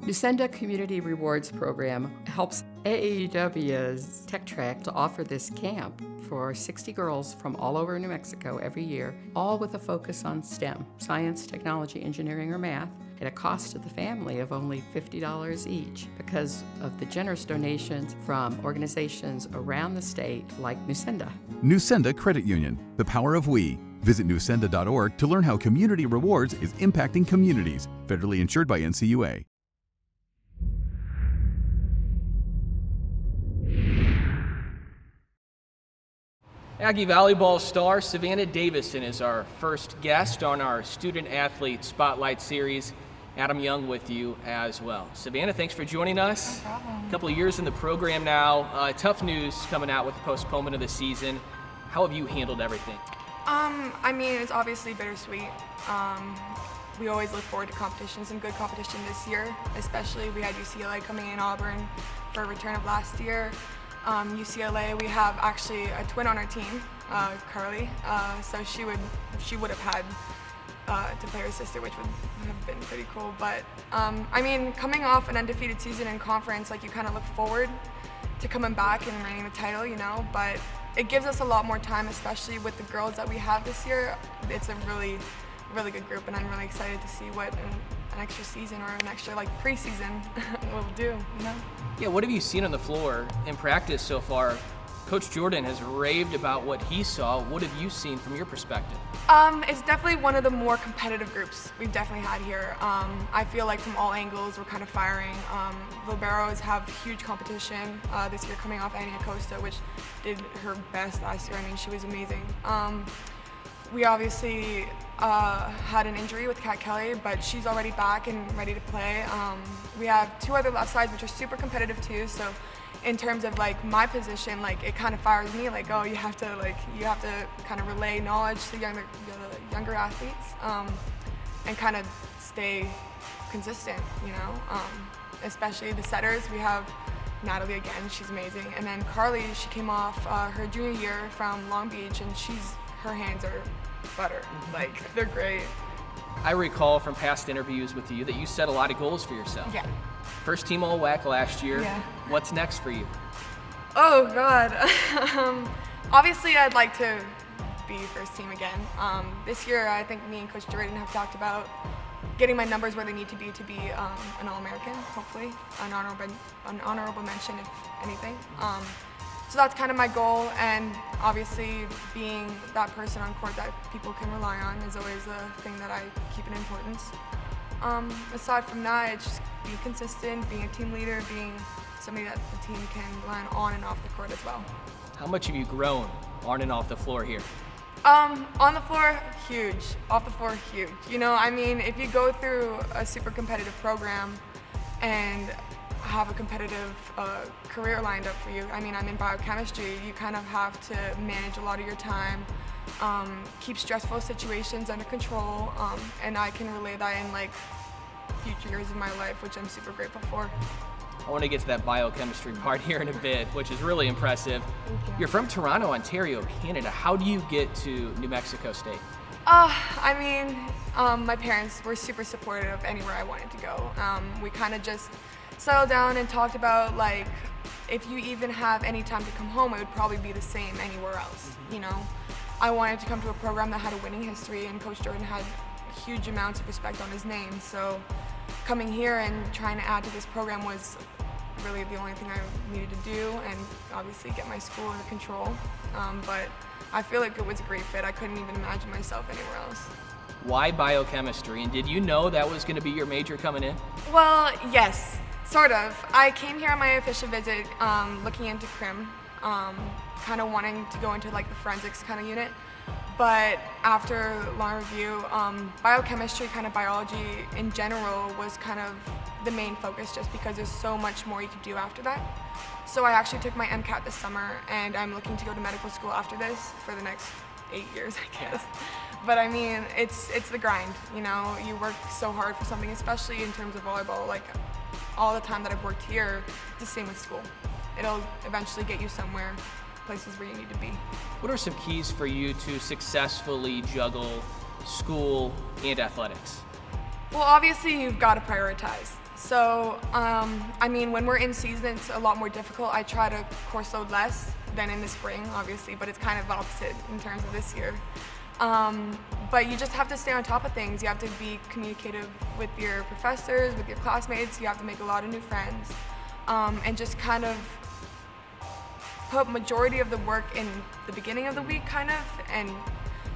Nusenda Community Rewards Program helps AAUW's Tech Track to offer this camp for 60 girls from all over New Mexico every year, all with a focus on STEM, science, technology, engineering, or math, at a cost to the family of only $50 each because of the generous donations from organizations around the state like Nusenda. Nusenda Credit Union, the power of we. Visit nusenda.org to learn how Community Rewards is impacting communities. Federally insured by NCUA. Aggie Volleyball star Savannah Davison is our first guest on our Student Athlete Spotlight Series. Adam Young with you as well. Savannah, thanks for joining us. No problem. A couple of years in the program now. Tough news coming out with the postponement of the season. How have you handled everything? I mean, it's obviously bittersweet. We always look forward to competition, some good competition this year, especially we had UCLA coming in Auburn for a return of last year. UCLA, we have actually a twin on our team, Carly, so she would have had to play her sister, which would have been pretty cool. But I mean, coming off an undefeated season in conference, like you kind of look forward to coming back and reigning the title, you know, but it gives us a lot more time, especially with the girls that we have this year. It's a really good group, and I'm really excited to see what an extra season or an extra like preseason will do, you know? Yeah, what have you seen on the floor in practice so far? Coach Jordan has raved about what he saw. What have you seen from your perspective? It's definitely one of the more competitive groups we've definitely had here. I feel like from all angles we're kind of firing. Liberos have huge competition this year coming off Annie Acosta, which did her best last year. I mean, she was amazing. We obviously had an injury with Kat Kelly, but she's already back and ready to play. We have two other left sides which are super competitive too, so in terms of like my position, like it kind of fires me, like, oh, you have to kind of relay knowledge to the younger athletes and kind of stay consistent, you know. Especially the setters, we have Natalie again, she's amazing, and then Carly, she came off her junior year from Long Beach, and her hands are butter, like they're great. I recall from past interviews with you that you set a lot of goals for yourself. Yeah. First team all WAC last year. Yeah. What's next for you? Oh God. Obviously I'd like to be first team again. This year I think me and Coach Jordan have talked about getting my numbers where they need to be an All-American, hopefully, an honorable mention if anything. So that's kind of my goal, and obviously being that person on court that people can rely on is always a thing that I keep in importance. Aside from that, it's just being consistent, being a team leader, being somebody that the team can rely on and off the court as well. How much have you grown on and off the floor here? On the floor, huge. Off the floor, huge. You know, I mean, if you go through a super competitive program and have a competitive career lined up for you, I mean, I'm in biochemistry, you kind of have to manage a lot of your time, keep stressful situations under control, and I can relay that in like future years of my life, which I'm super grateful for. I want to get to that biochemistry part here in a bit, which is really impressive. You're from Toronto, Ontario, Canada. How do you get to New Mexico State? I mean, my parents were super supportive of anywhere I wanted to go. We kind of just settled down and talked about, like, if you even have any time to come home, it would probably be the same anywhere else, you know? I wanted to come to a program that had a winning history, and Coach Jordan had huge amounts of respect on his name, so coming here and trying to add to this program was really the only thing I needed to do, and obviously get my school under control. But I feel like it was a great fit. I couldn't even imagine myself anywhere else. Why biochemistry, and did you know that was going to be your major coming in? Well, yes, sort of. I came here on my official visit looking into crim, kind of wanting to go into like the forensics kind of unit. But after long review, biochemistry, kind of biology in general, was kind of the main focus, just because there's so much more you could do after that. So I actually took my MCAT this summer, and I'm looking to go to medical school after this for the next 8 years, I guess. But I mean, it's the grind, you know? You work so hard for something, especially in terms of volleyball. Like, all the time that I've worked here, it's the same with school. It'll eventually get you somewhere, places where you need to be. What are some keys for you to successfully juggle school and athletics? Well, obviously you've got to prioritize. So, I mean, when we're in season, it's a lot more difficult. I try to course load less than in the spring, obviously, but it's kind of opposite in terms of this year. But you just have to stay on top of things. You have to be communicative with your professors, with your classmates. You have to make a lot of new friends, and just kind of put majority of the work in the beginning of the week, kind of, and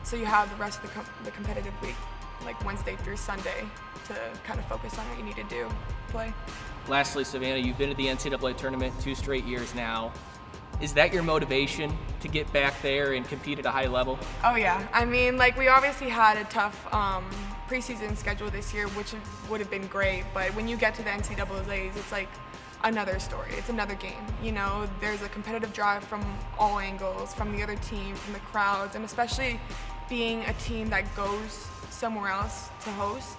so you have the rest of the competitive week, like Wednesday through Sunday, to kind of focus on what you need to do, play. Lastly, Savannah, you've been to the NCAA tournament 2 straight years now. Is that your motivation to get back there and compete at a high level? Oh yeah, I mean, like, we obviously had a tough preseason schedule this year, which would have been great, but when you get to the NCAAs, it's like another story. It's another game. You know, there's a competitive drive from all angles, from the other team, from the crowds, and especially being a team that goes somewhere else to host,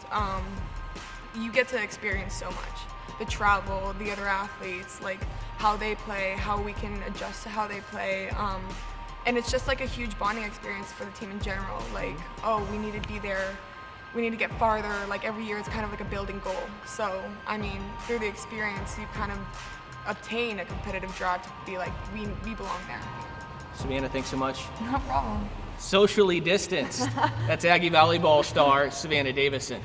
you get to experience so much. The travel, the other athletes, like how they play, how we can adjust to how they play, and it's just like a huge bonding experience for the team in general. Like, oh, we need to be there, we need to get farther. Like, every year it's kind of like a building goal. So, I mean, through the experience, you kind of obtain a competitive drive to be like, we belong there. Savannah, thanks so much. No problem. Socially distanced. That's Aggie volleyball star Savannah Davison.